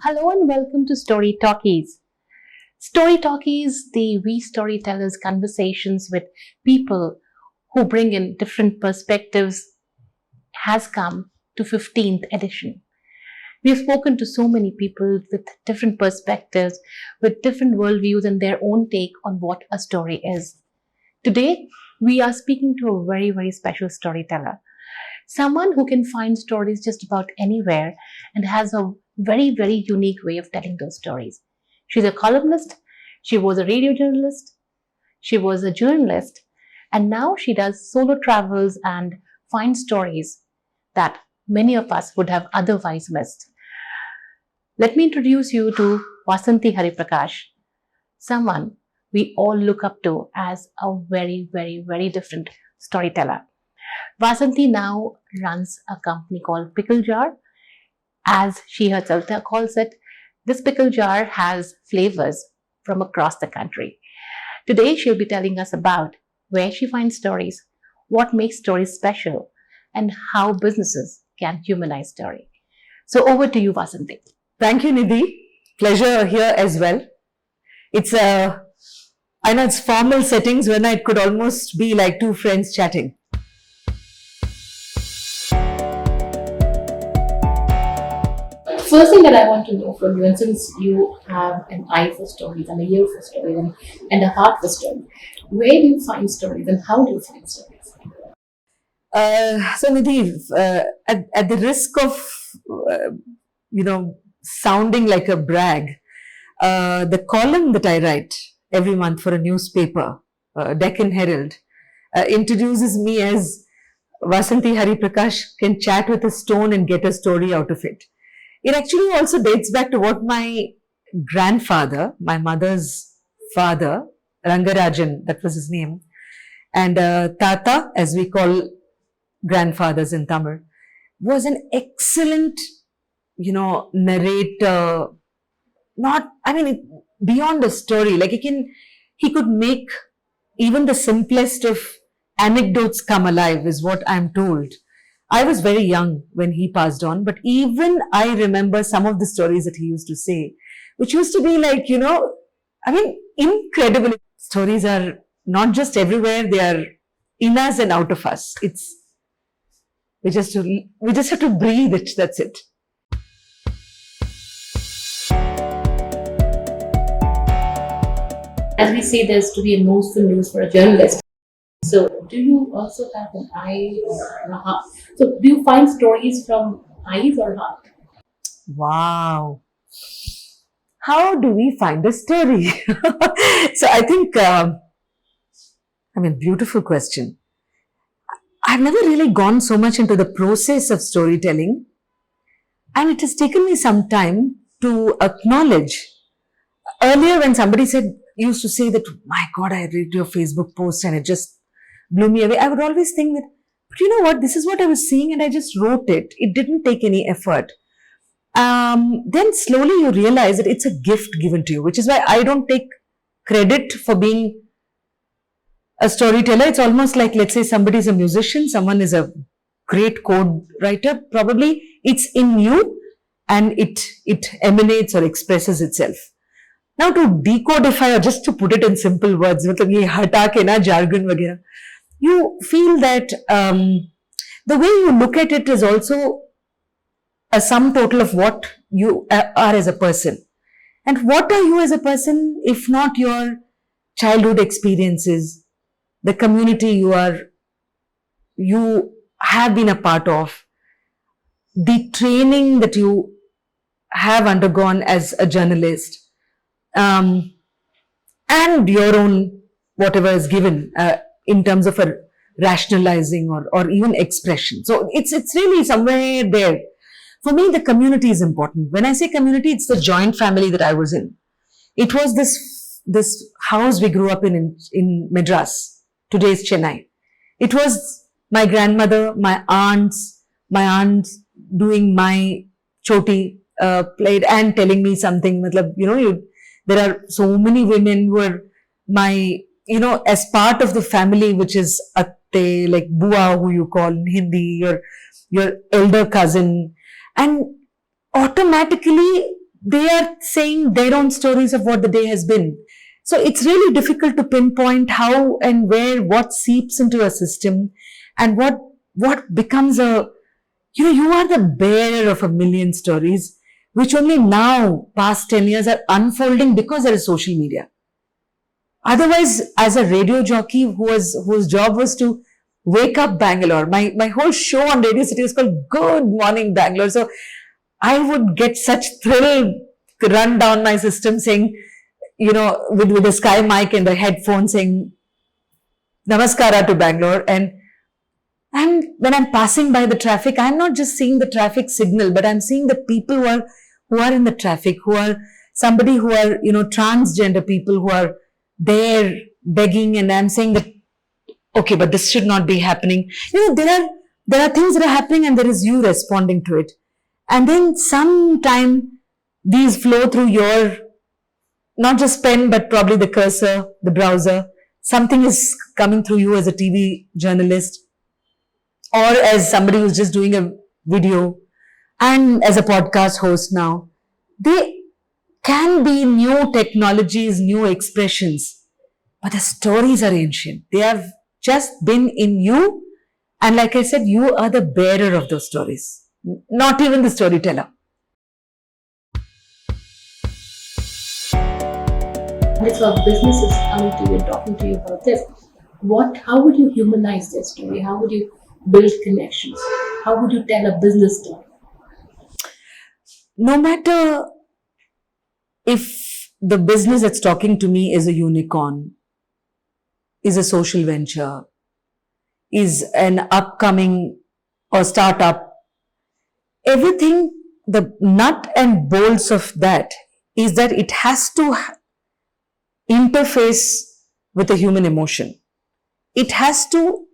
Hello and welcome to Story Talkies. Story Talkies, the We-Storytellers conversations with people who bring in different perspectives, has come to 15th edition. We have spoken to so many people with different perspectives, with different worldviews and their own take on what a story is. Today, we are speaking to a very, very special storyteller. Someone who can find stories just about anywhere and has a very, very unique way of telling those stories. She's a columnist, she was a radio journalist, she was a journalist, and now she does solo travels and finds stories that many of us would have otherwise missed. Let me introduce you to Vasanthi Hariprakash, someone we all look up to as a very, very, very different storyteller. Vasanthi now runs a company called Pickle Jar. As she herself calls it, this pickle jar has flavors from across the country. Today, she'll be telling us about where she finds stories, what makes stories special, and how businesses can humanize story. So over to you, Vasanthi. Thank you, Nidhi. Pleasure here as well. I know it's formal settings when it could almost be like two friends chatting. First thing that I want to know from you, and since you have an eye for stories and a ear for stories and a heart for stories, where do you find stories and how do you find stories? So Nidhi, at the risk of, sounding like a brag, the column that I write every month for a newspaper, Deccan Herald, introduces me as Vasanthi Hariprakash can chat with a stone and get a story out of it. It actually also dates back to what my grandfather, my mother's father, Rangarajan, that was his name, and Tata, as we call grandfathers in Tamil, was an excellent, narrator. Beyond a story, like he could make even the simplest of anecdotes come alive, is what I'm told. I was very young when he passed on, but even I remember some of the stories that he used to say, which used to be like, incredible. Stories are not just everywhere, they are in us and out of us. We just have to breathe it, that's it. As we say, there's to be a nose for news for a journalist. So, do you also have an eye or a heart? So, do you find stories from eyes or heart? Wow. How do we find a story? So, I think, beautiful question. I've never really gone so much into the process of storytelling, and it has taken me some time to acknowledge. Earlier, when somebody used to say that, my God, I read your Facebook post and it just blew me away, I would always think that, but you know what, this is what I was seeing and I just wrote it. It didn't take any effort. Then slowly you realize that it's a gift given to you, which is why I don't take credit for being a storyteller. It's almost like, let's say somebody is a musician, someone is a great code writer, probably it's in you and it emanates or expresses itself. Now to decodify or just to put it in simple words, jargon वगैरह, you feel that the way you look at it is also a sum total of what you are as a person. And what are you as a person if not your childhood experiences, the community you have been a part of, the training that you have undergone as a journalist, and your own whatever is given in terms of a rationalizing or even expression. So it's really somewhere there. For me, the community is important. When I say community, it's the joint family that I was in. It was this house we grew up in Madras, today's Chennai. It was my grandmother, my aunts doing my choti played and telling me something. There are so many women who are my, as part of the family, which is atte, like bua, who you call in Hindi, your elder cousin. And automatically they are saying their own stories of what the day has been. So it's really difficult to pinpoint how and where what seeps into a system and what becomes a, you are the bearer of a million stories, which only now, past 10 years, are unfolding because there is social media. Otherwise, as a radio jockey whose job was to wake up Bangalore, my whole show on Radio City was called Good Morning Bangalore. So I would get such thrill run down my system saying, with the sky mic and the headphone saying, Namaskara to Bangalore. And when I'm passing by the traffic, I'm not just seeing the traffic signal, but I'm seeing the people who are in the traffic, who are transgender people who are there begging, and I'm saying that, okay, but this should not be happening. There are things that are happening and there is you responding to it. And then sometime these flow through your, not just pen, but probably the cursor, the browser. Something is coming through you as a TV journalist or as somebody who's just doing a video and as a podcast host now. They can be new technologies, new expressions, but the stories are ancient. They have just been in you. And like I said, you are the bearer of those stories, not even the storyteller. If a business is coming to you and talking to you about this, how would you humanize their story? How would you build connections? How would you tell a business story? No matter if the business that's talking to me is a unicorn, is a social venture, is an upcoming or startup, everything, the nut and bolts of that is that it has to interface with a human emotion. It has to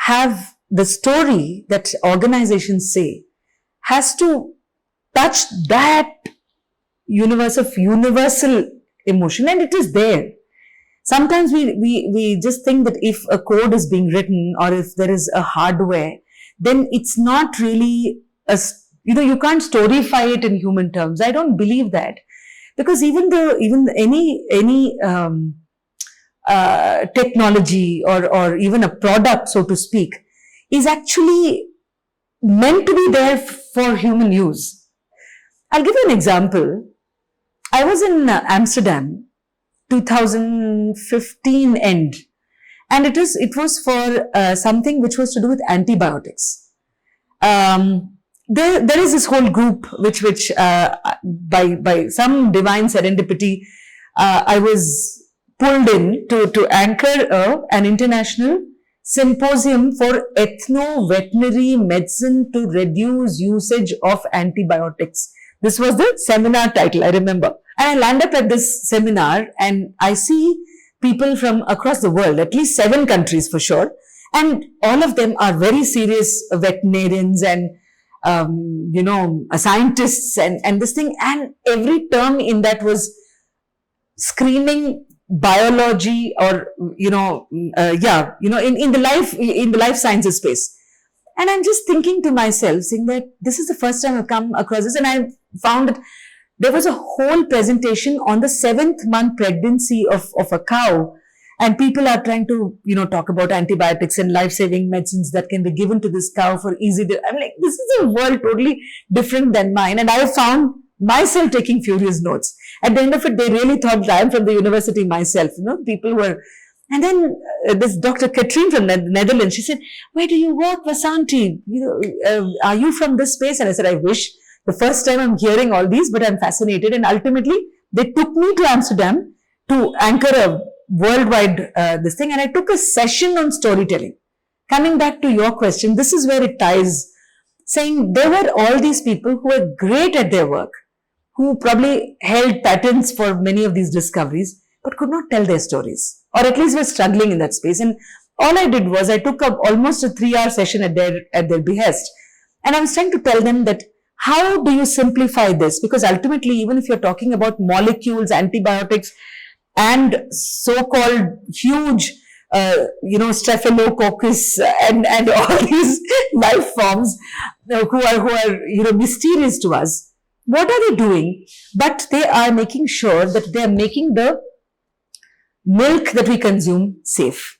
have the story that organizations say has to touch that universe of universal emotion, and it is there. Sometimes we just think that if a code is being written or if there is a hardware, then it's not really you can't storyfy it in human terms. I don't believe that, because even any technology or even a product, so to speak, is actually meant to be there for human use. I'll give you an example. I was in Amsterdam, 2015 end, and it was for something which was to do with antibiotics. There is this whole group which by some divine serendipity, I was pulled in to anchor an international symposium for ethno-veterinary medicine to reduce usage of antibiotics. This was the seminar title, I remember. And I land up at this seminar and I see people from across the world, at least 7 countries for sure. And all of them are very serious veterinarians and, scientists and this thing. And every term in that was screaming biology or, in the life sciences space. And I'm just thinking to myself, saying that this is the first time I've come across this, and I found that there was a whole presentation on the 7th month pregnancy of a cow, and people are trying to, talk about antibiotics and life-saving medicines that can be given to this cow for easy. I'm like, this is a world totally different than mine, and I found myself taking furious notes. At the end of it, they really thought that I'm from the university myself. People were. And then this Dr. Katrine from the Netherlands, she said, "Where do you work, Vasanthi? Are you from this space?" And I said, "I wish. The first time I'm hearing all these, but I'm fascinated." And ultimately, they took me to Amsterdam to anchor a worldwide this thing. And I took a session on storytelling. Coming back to your question, this is where it ties, saying there were all these people who were great at their work, who probably held patents for many of these discoveries, but could not tell their stories, or at least were struggling in that space. And all I did was I took up almost a 3-hour session at their behest. And I was trying to tell them that, how do you simplify this? Because ultimately, even if you're talking about molecules, antibiotics, and so-called huge, Staphylococcus and all these life forms who are mysterious to us, What are they doing? But they are making sure that they are making the milk that we consume safe.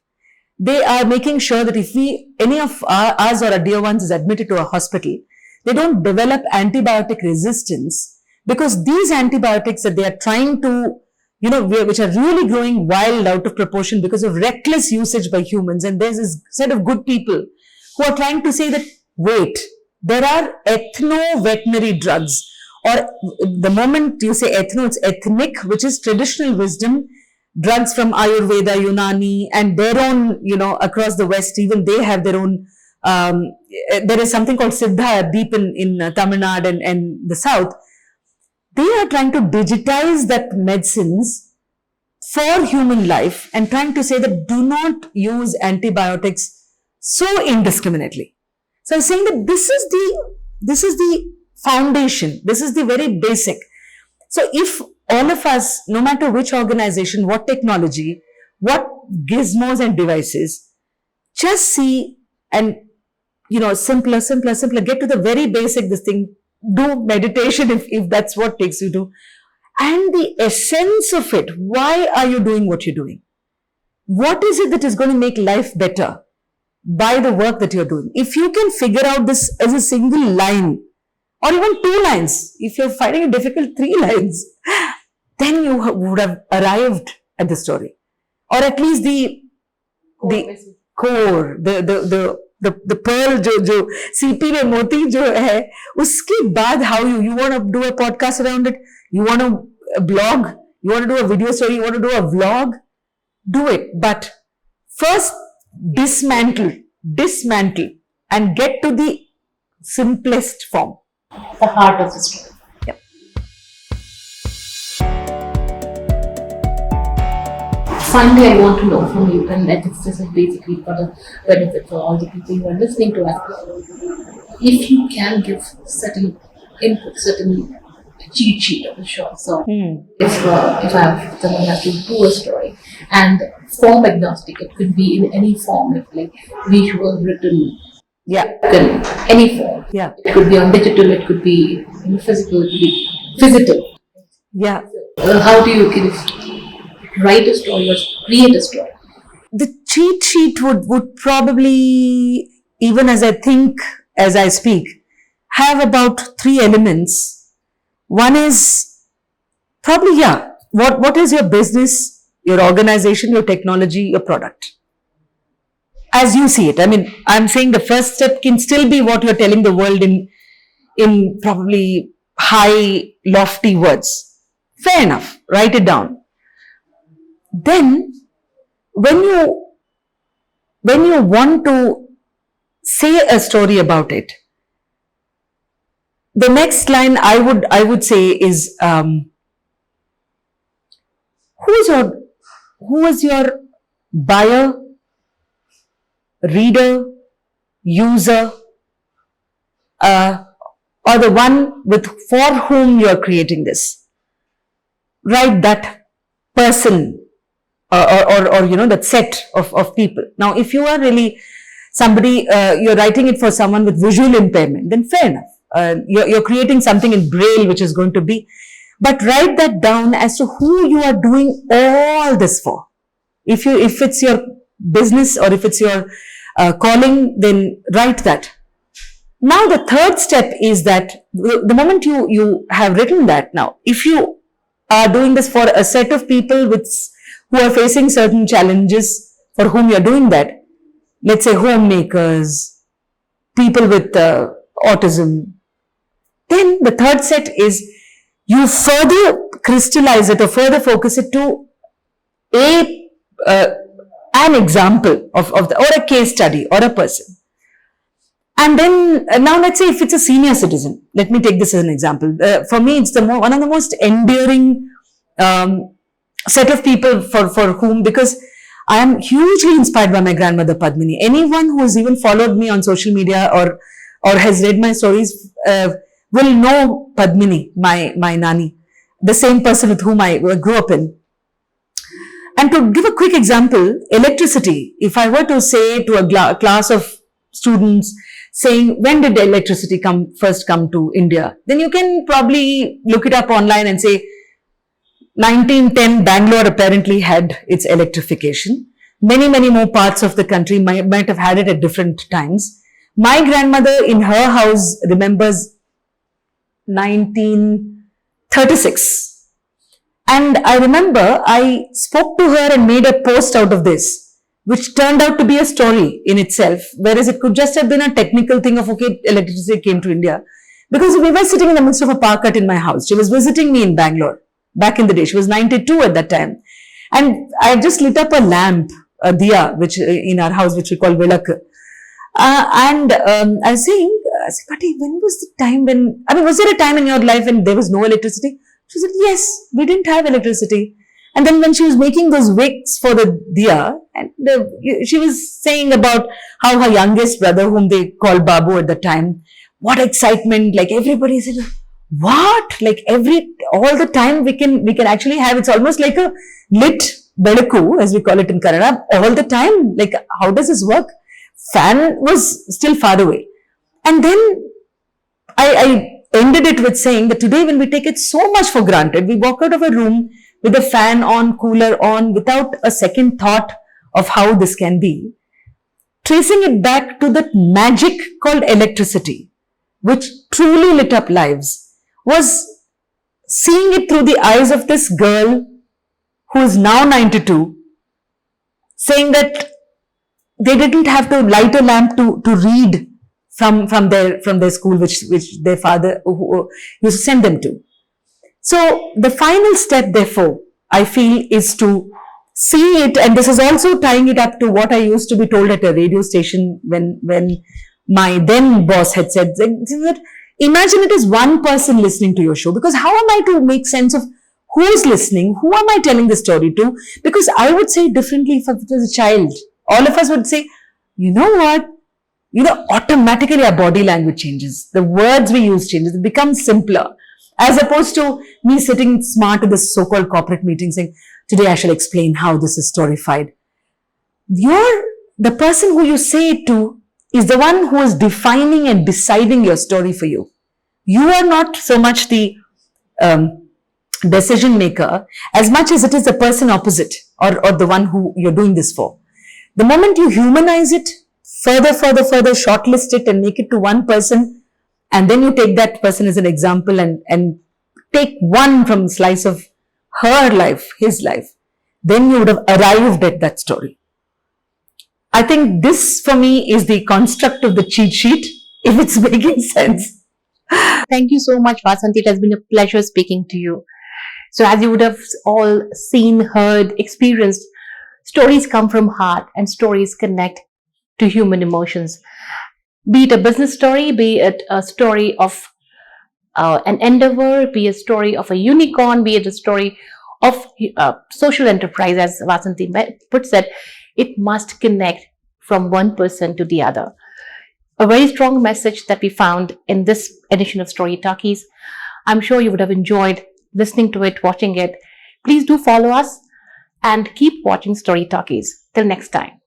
They are making sure that if any of us or our dear ones is admitted to a hospital, they don't develop antibiotic resistance, because these antibiotics that they are trying to, which are really growing wild out of proportion because of reckless usage by humans. And there's this set of good people who are trying to say that, wait, there are ethno-veterinary drugs, or the moment you say ethno, it's ethnic, which is traditional wisdom, drugs from Ayurveda, Unani, and their own, across the West, even they have their own. There is something called Siddha deep in Tamil Nadu and the South. They are trying to digitize that medicines for human life and trying to say that do not use antibiotics so indiscriminately. So I'm saying that this is the foundation. This is the very basic. So if all of us, no matter which organization, what technology, what gizmos and devices, just see and, simpler, get to the very basic, this thing, do meditation if that's what takes you to. And the essence of it, why are you doing what you're doing? What is it that is going to make life better by the work that you're doing? If you can figure out this as a single line, or even 2 lines, if you're finding it difficult, 3 lines, then you would have arrived at the story. Or at least the core, the pearl jo CP mein moti jo hai, uske baad how you want to do a podcast around it, you want to blog, you want to do a video story, you want to do a vlog, do it. But first dismantle and get to the simplest form. The heart of the story. Yep. Finally, I want to know from you, and this is basically for the benefit for all the people who are listening to us, if you can give certain input, certain cheat sheet of the show. So, if someone has to do a story, and form agnostic, it could be in any form, like visual, written. Yeah. Any form. Yeah. It could be on digital, it could be physical, it could be physical. Yeah. How do you kind of write a story or create a story? The cheat sheet would probably, even as I speak, have about 3 elements. One is probably, what is your business, your organization, your technology, your product? As you see it. I mean, I'm saying the first step can still be what you're telling the world in probably high, lofty words. Fair enough. Write it down. Then, when you want to say a story about it, the next line I would say is, who is your buyer, reader, user, or the one for whom you are creating this? Write that person or that set of people. Now, if you are really somebody, you're writing it for someone with visual impairment, then fair enough. You're creating something in Braille which is going to be, but write that down as to who you are doing all this for. If it's your business or if it's your calling, then write that. Now the third step is that the moment you have written that, now if you are doing this for a set of people who are facing certain challenges for whom you're doing that, let's say homemakers, people with autism, then the third set is you further crystallize it or further focus it to an example of or a case study or a person. And then now let's say if it's a senior citizen, let me take this as an example. For me, it's one of the most endearing set of people for whom, because I am hugely inspired by my grandmother Padmini. Anyone who has even followed me on social media or has read my stories will know Padmini, my nani, the same person with whom I grew up in. And to give a quick example, electricity, if I were to say to a class of students, saying, when did electricity first come to India? Then you can probably look it up online and say, 1910, Bangalore apparently had its electrification. Many, many more parts of the country might have had it at different times. My grandmother in her house remembers 1936. And I remember I spoke to her and made a post out of this, which turned out to be a story in itself, whereas it could just have been a technical thing of, okay, electricity came to India. Because we were sitting in the midst of a power cut in my house. She was visiting me in Bangalore back in the day. She was 92 at that time. And I just lit up a lamp, a diya, which in our house, which we call vilak. I was saying, Patti, when was the time was there a time in your life when there was no electricity? She said, yes, we didn't have electricity. And then when she was making those wicks for the diya, and she was saying about how her youngest brother, whom they called Babu at the time, what excitement, like everybody said, what? Like all the time we can actually have, it's almost like a lit belaku, as we call it in Kannada, all the time. Like, how does this work? Fan was still far away. And then I ended it with saying that today when we take it so much for granted, we walk out of a room with a fan on, cooler on, without a second thought of how this can be. Tracing it back to that magic called electricity, which truly lit up lives, was seeing it through the eyes of this girl who is now 92, saying that they didn't have to light a lamp to read from their school, which their father used to send them to. So the final step, therefore, I feel, is to see it, and this is also tying it up to what I used to be told at a radio station when my then boss had said that, imagine it as one person listening to your show, because how am I to make sense of who is listening? Who am I telling the story to? Because I would say differently if it was a child. All of us would say, you know what? Automatically our body language changes. The words we use changes. It becomes simpler. As opposed to me sitting smart in this so-called corporate meeting saying, today I shall explain how this is storified. The person who you say it to is the one who is defining and deciding your story for you. You are not so much the decision maker as much as it is the person opposite or the one who you're doing this for. The moment you humanize it, further, shortlist it and make it to one person, and then you take that person as an example and take one from slice of her life, his life, then you would have arrived at that story. I think this for me is the construct of the cheat sheet, if it's making sense. Thank you so much, Vasanthi. It has been a pleasure speaking to you. So as you would have all seen, heard, experienced, stories come from heart and stories connect to human emotions. Be it a business story, be it a story of an endeavor, be it a story of a unicorn, be it a story of social enterprise, as Vasanthi puts it, it must connect from one person to the other. A very strong message that we found in this edition of Story Talkies. I'm sure you would have enjoyed listening to it, watching it. Please do follow us and keep watching Story Talkies. Till next time.